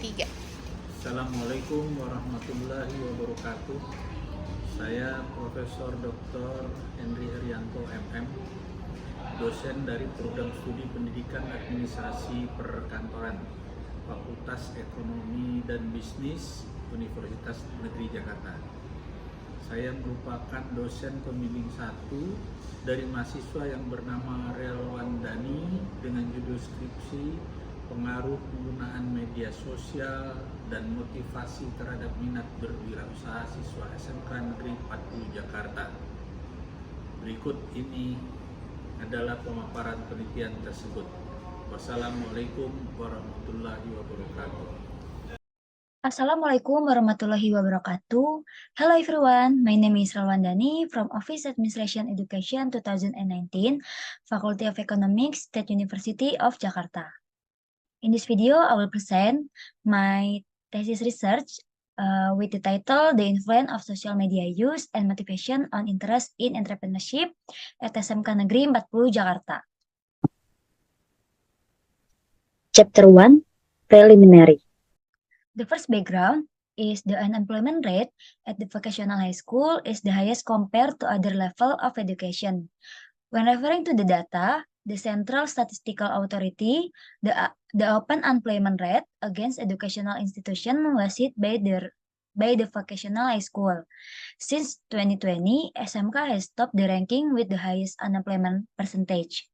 3. Assalamualaikum warahmatullahi wabarakatuh. Saya Profesor Dr. Henry Herianto MM, dosen dari Program Studi Pendidikan Administrasi Perkantoran, Fakultas Ekonomi dan Bisnis, Universitas Negeri Jakarta. Saya merupakan dosen pembimbing 1 dari mahasiswa yang bernama Relwan Dani dengan judul skripsi Pengaruh penggunaan media sosial dan motivasi terhadap minat berwirausaha siswa SMK Negeri 40 Jakarta. Berikut ini adalah pemaparan penelitian tersebut. Wassalamualaikum warahmatullahi wabarakatuh. Assalamualaikum warahmatullahi wabarakatuh. Hello everyone, my name is Ralwandani from Office Administration Education 2019, Faculty of Economics, State University of Jakarta. In this video, I will present my thesis research with the title The Influence of Social Media Use and Motivation on Interest in Entrepreneurship at SMK Negeri 40 Jakarta. Chapter 1, Preliminary. The first background is the unemployment rate at the vocational high school is the highest compared to other level of education. When referring to the data, the Central Statistical Authority, the open unemployment rate against educational institution was hit by the vocational high school. Since 2020, SMK has topped the ranking with the highest unemployment percentage.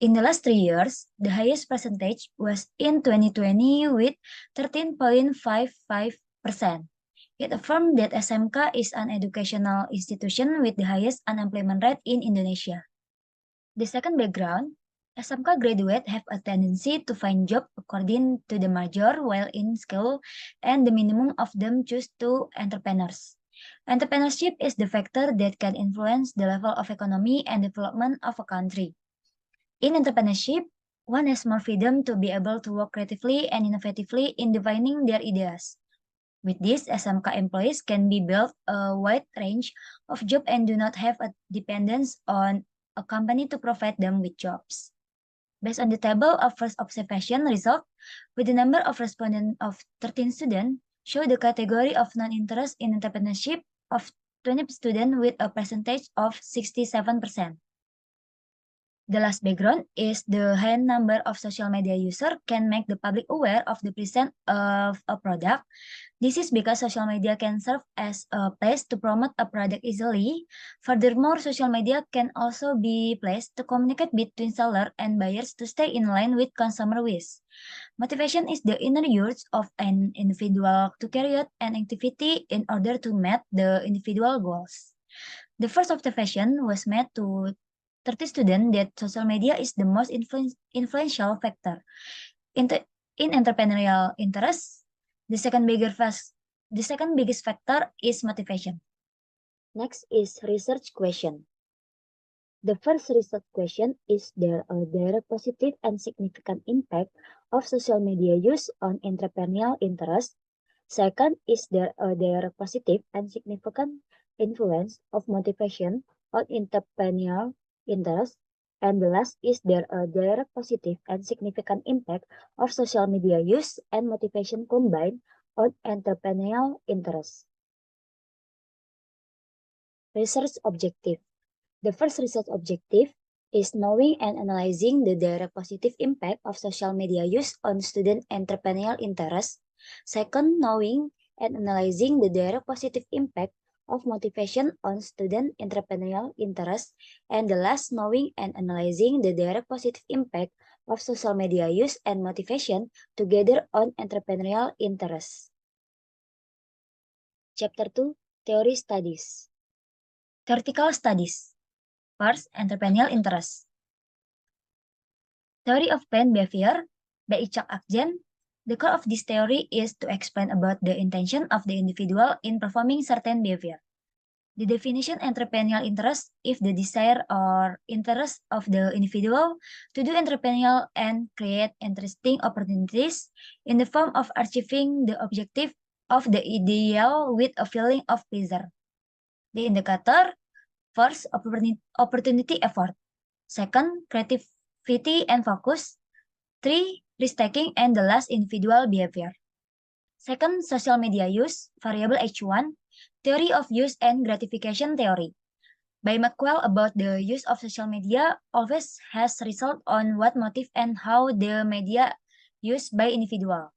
In the last 3 years, the highest percentage was in 2020 with 13.55%. It affirmed that SMK is an educational institution with the highest unemployment rate in Indonesia. The second background, SMK graduates have a tendency to find job according to the major while in school, and the minimum of them choose to entrepreneurs. Entrepreneurship is the factor that can influence the level of economy and development of a country. In entrepreneurship, one has more freedom to be able to work creatively and innovatively in defining their ideas. With this, SMK employees can be built a wide range of jobs and do not have a dependence on a company to provide them with jobs. Based on the table of first observation result, with the number of respondents of 13 students, show the category of non-interest in entrepreneurship of 20 students with a percentage of 67%. The last background is the high number of social media users can make the public aware of the presence of a product. This is because social media can serve as a place to promote a product easily. Furthermore, social media can also be placed to communicate between seller and buyers to stay in line with consumer wishes. Motivation is the inner urge of an individual to carry out an activity in order to meet the individual goals. The first observation was made to 30 students that social media is the most influential factor in entrepreneurial interest. The second biggest factor is motivation. Next is research question. The first research question is there a direct positive and significant impact of social media use on entrepreneurial interest? Second, is there a direct positive and significant influence of motivation on entrepreneurial interest? And the last, is there a direct positive and significant impact of social media use and motivation combined on entrepreneurial interest? Research objective. The first research objective is knowing and analyzing the direct positive impact of social media use on student entrepreneurial interest. Second, knowing and analyzing the direct positive impact of motivation on student entrepreneurial interest. And the last, knowing and analyzing the direct positive impact of social media use and motivation together on entrepreneurial interest. Chapter 2, Theory Studies. Theoretical Studies. First, entrepreneurial interest. Theory of planned behavior by Itzhak Akjen. The core of this theory is to explain about the intention of the individual in performing certain behavior. The definition entrepreneurial interest is the desire or interest of the individual to do entrepreneurial and create interesting opportunities in the form of achieving the objective of the ideal with a feeling of pleasure. The indicator: first, opportunity effort. Second, creativity and focus. 3, risk-taking, and the last, individual behavior. Second, social media use, variable H1, theory of use and gratification theory. By McQuell about the use of social media always has result on what motive and how the media used by individual.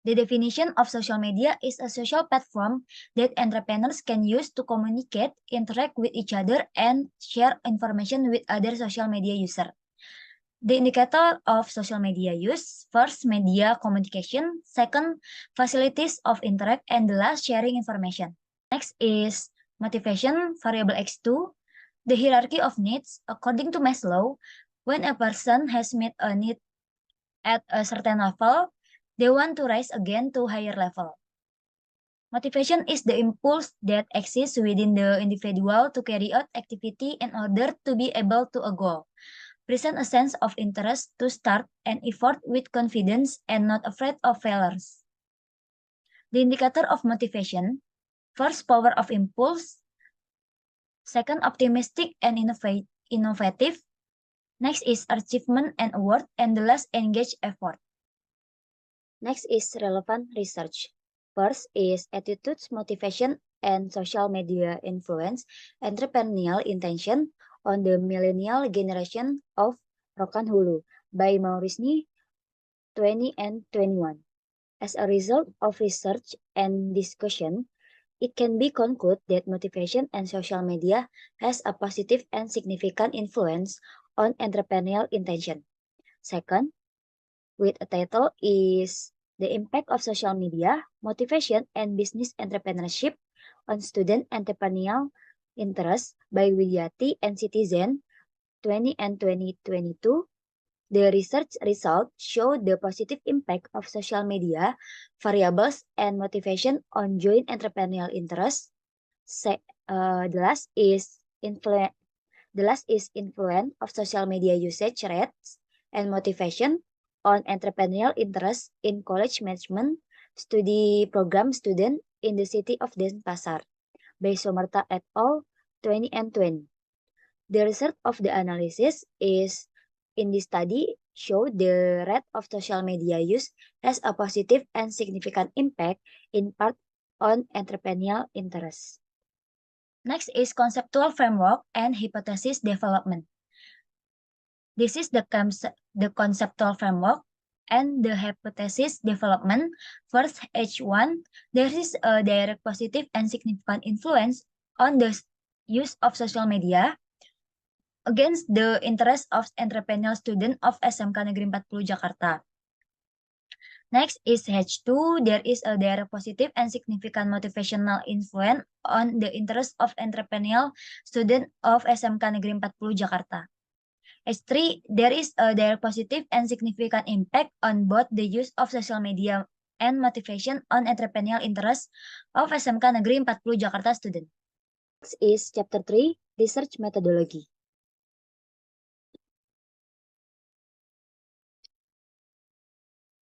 The definition of social media is a social platform that entrepreneurs can use to communicate, interact with each other, and share information with other social media users. The indicator of social media use: first, media communication; second, facilities of interact; and the last, sharing information. Next is motivation, variable X2. The hierarchy of needs. According to Maslow, when a person has met a need at a certain level, they want to rise again to higher level. Motivation is the impulse that exists within the individual to carry out activity in order to be able to a goal. Present a sense of interest to start an effort with confidence and not afraid of failures. The indicator of motivation: first, power of impulse; second, optimistic and innovative; next is achievement and award; and the last, engaged effort. Next is relevant research. First is attitudes, motivation, and social media influence, entrepreneurial intention on the millennial generation of Rokan Hulu by Maurisny 20 and 21. As a result of research and discussion, it can be concluded that motivation and social media has a positive and significant influence on entrepreneurial intention. Second, with a title is The Impact of Social Media, Motivation and Business Entrepreneurship on Student Entrepreneurial Interest by Widyati and Citizen 20 and 2022. The research results show the positive impact of social media, variables, and motivation on joint entrepreneurial interest. The last is influence of social media usage rates and motivation on entrepreneurial interest in college management study program student in the city of Denpasar by Somerta et al. 20 and 20. The result of the analysis is in this study show the rate of social media use has a positive and significant impact in part on entrepreneurial interest. Next is conceptual framework and hypothesis development. This is the conceptual framework and the hypothesis development. First, H1, there is a direct positive and significant influence on the use of social media against the interest of entrepreneurial student of SMK Negeri 40 Jakarta. Next is H2, there is a direct positive and significant motivational influence on the interest of entrepreneurial student of SMK Negeri 40 Jakarta. H3, there is a direct positive and significant impact on both the use of social media and motivation on entrepreneurial interest of SMK Negeri 40 Jakarta student. Next is chapter 3, research methodology.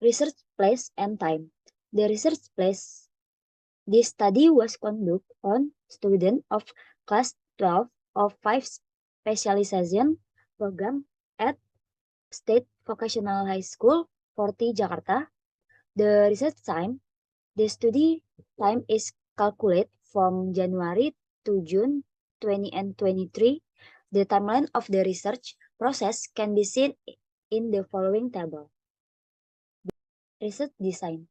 Research place and time. The research place. This study was conducted on students of class 12 of 5 specialization program at State Vocational High School, 40 Jakarta. The research time, the study time is calculated from January to June 20 and 23. The timeline of the research process can be seen in the following table. Research design.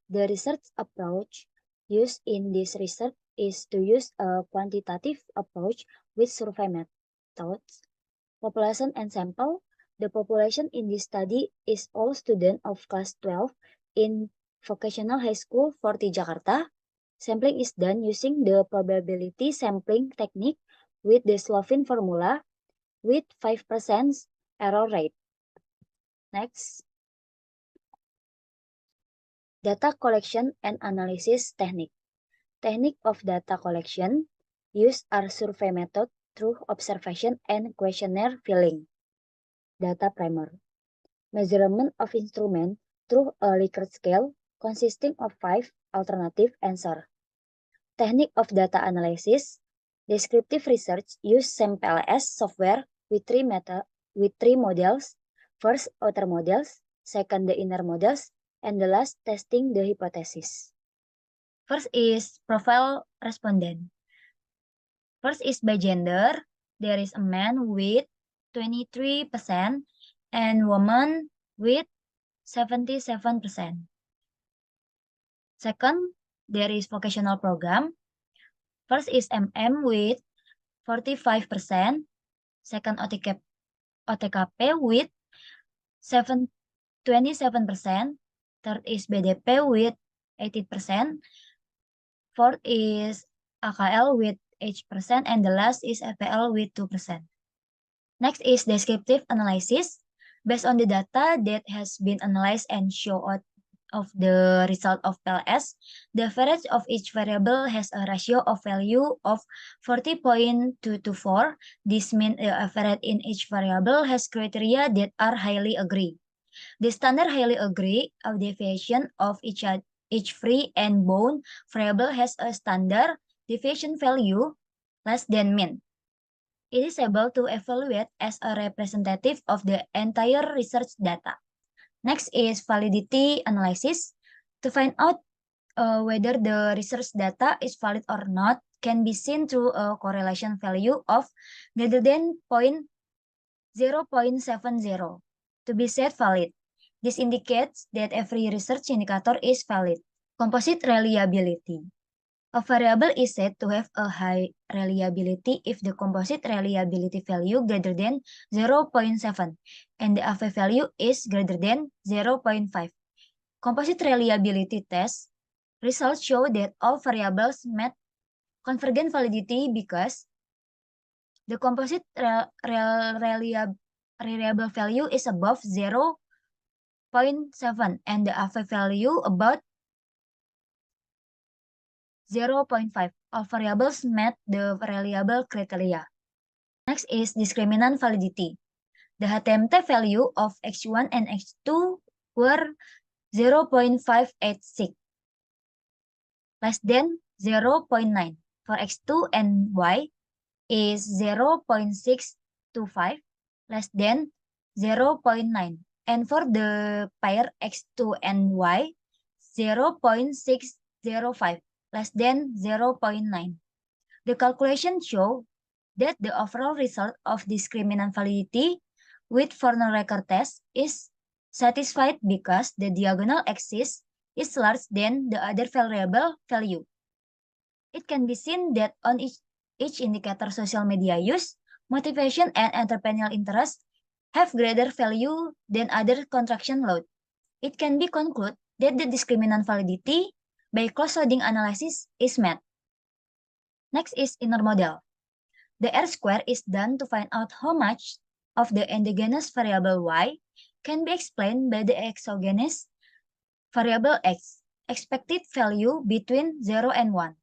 The research approach used in this research is to use a quantitative approach with survey methods. Population and sample. The population in this study is all students of class 12 in Vocational High School 40 Jakarta. Sampling is done using the probability sampling technique with the Slovin formula with 5% error rate. Next. Data collection and analysis technique. Technique of data collection used are survey method through observation and questionnaire filling. Data primer. Measurement of instrument through a Likert scale consisting of 5 alternative answers. Technique of data analysis. Descriptive research use SAMPLS software with three models. First, outer models. Second, the inner models. And the last, testing the hypothesis. First is profile respondent. First is by gender. There is a man with 23% and woman with 77%. Second, there is vocational program. First is MM with 45%. Second, OTKP with 27%. Third is BDP with 80%. Fourth is AKL with 8%. And the last is FPL with 2%. Next is descriptive analysis. Based on the data that has been analyzed and show out of the result of PLS, the average of each variable has a ratio of value of 40.224. This means the average in each variable has criteria that are highly agreed. The standard highly agree of deviation of each free and bound variable has a standard deviation value less than mean. It is able to evaluate as a representative of the entire research data. Next is validity analysis. To find out whether the research data is valid or not can be seen through a correlation value of greater than 0.70 to be said valid. This indicates that every research indicator is valid. Composite reliability. A variable is said to have a high reliability if the composite reliability value greater than 0.7 and the AV value is greater than 0.5. Composite reliability test results show that all variables met convergent validity because the composite reliable value is above 0.7 and the AV value about 0.5. All variables met the reliable criteria. Next is discriminant validity. The HTMT value of X1 and X2 were 0.586, less than 0.9. For X2 and Y is 0.625, less than 0.9. And for the pair X2 and Y, 0.605, less than 0.9. The calculation show that the overall result of discriminant validity with Forner record test is satisfied because the diagonal axis is larger than the other variable value. It can be seen that on each indicator social media use, motivation, and entrepreneurial interest have greater value than other contraction load. It can be concluded that the discriminant validity by cross-loading analysis is met. Next is inner model. The R-square is done to find out how much of the endogenous variable Y can be explained by the exogenous variable X, expected value between 0 and 1.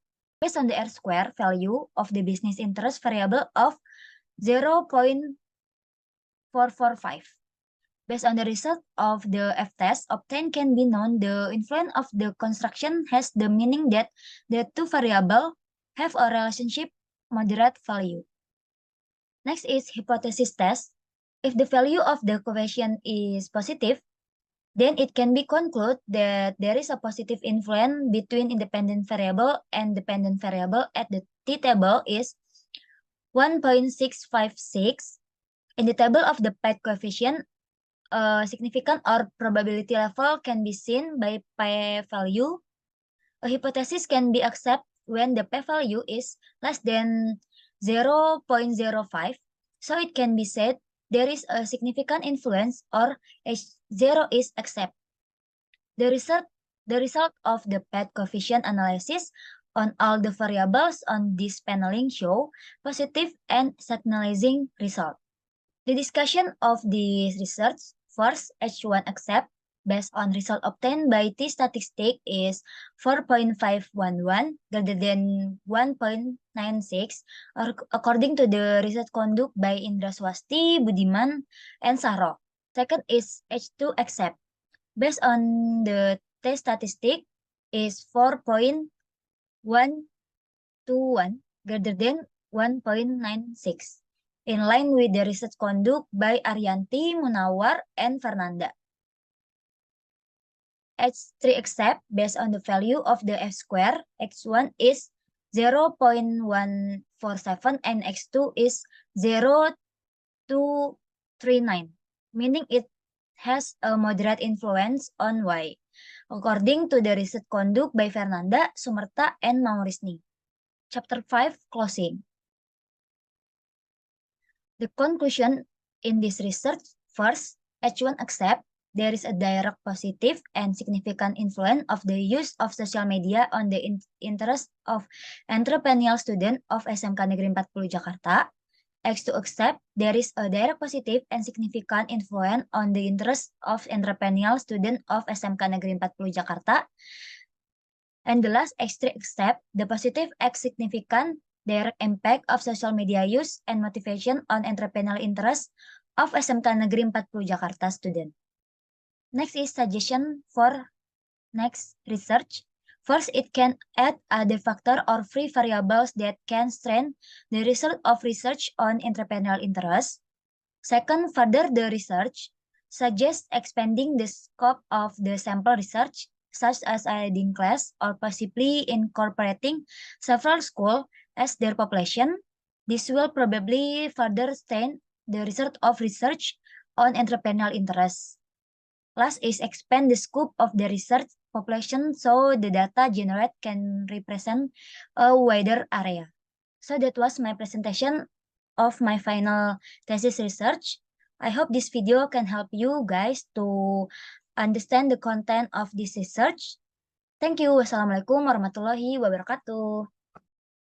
Based on the R-square value of the business interest variable of 0.445. Based on the result of the F-test obtained can be known the influence of the construction has the meaning that the two variables have a relationship moderate value. Next is hypothesis test. If the value of the coefficient is positive, then it can be concluded that there is a positive influence between independent variable and dependent variable at the t-table is 1.656. In the table of the PET coefficient, significant or probability level can be seen by p-value. A hypothesis can be accepted when the p-value is less than 0.05. So it can be said there is a significant influence or H0 is accepted. The result of the PET coefficient analysis on all the variables on this paneling show positive and signalizing result. The discussion of this research, first H1 accept based on result obtained by t-statistic is 4.511 greater than 1.96 according to the research conduct by Indra Swasti, Budiman, and Sahro. Second is H2 accept based on the t-statistic is 4.121 greater than 1.96. In line with the research conduct by Arianti, Munawar, and Fernanda. H3 accept based on the value of the F square, X1 is 0.147 and X2 is 0.239, meaning it has a moderate influence on Y, according to the research conducted by Fernanda, Sumerta, and Maurisni. Chapter 5, Closing. The conclusion in this research: first, H1 accept there is a direct positive and significant influence of the use of social media on the interest of entrepreneurial student of SMK Negeri 40 Jakarta. X2 accept there is a direct positive and significant influence on the interest of entrepreneurial student of SMK Negeri 40 Jakarta. And the last, X3 accept the positive and significant direct impact of social media use and motivation on entrepreneurial interest of SMK Negeri 40 Jakarta student. Next is suggestion for next research. First, it can add other factor or free variables that can strengthen the result of research on entrepreneurial interest. Second, further the research suggests expanding the scope of the sample research, such as adding class or possibly incorporating several schools as their population. This will probably further strengthen the result of research on entrepreneurial interest. Last is expand the scope of the research population so the data generated can represent a wider area. So that was my presentation of my final thesis research. I hope this video can help you guys to understand the content of this research. Thank you. Wassalamualaikum warahmatullahi wabarakatuh.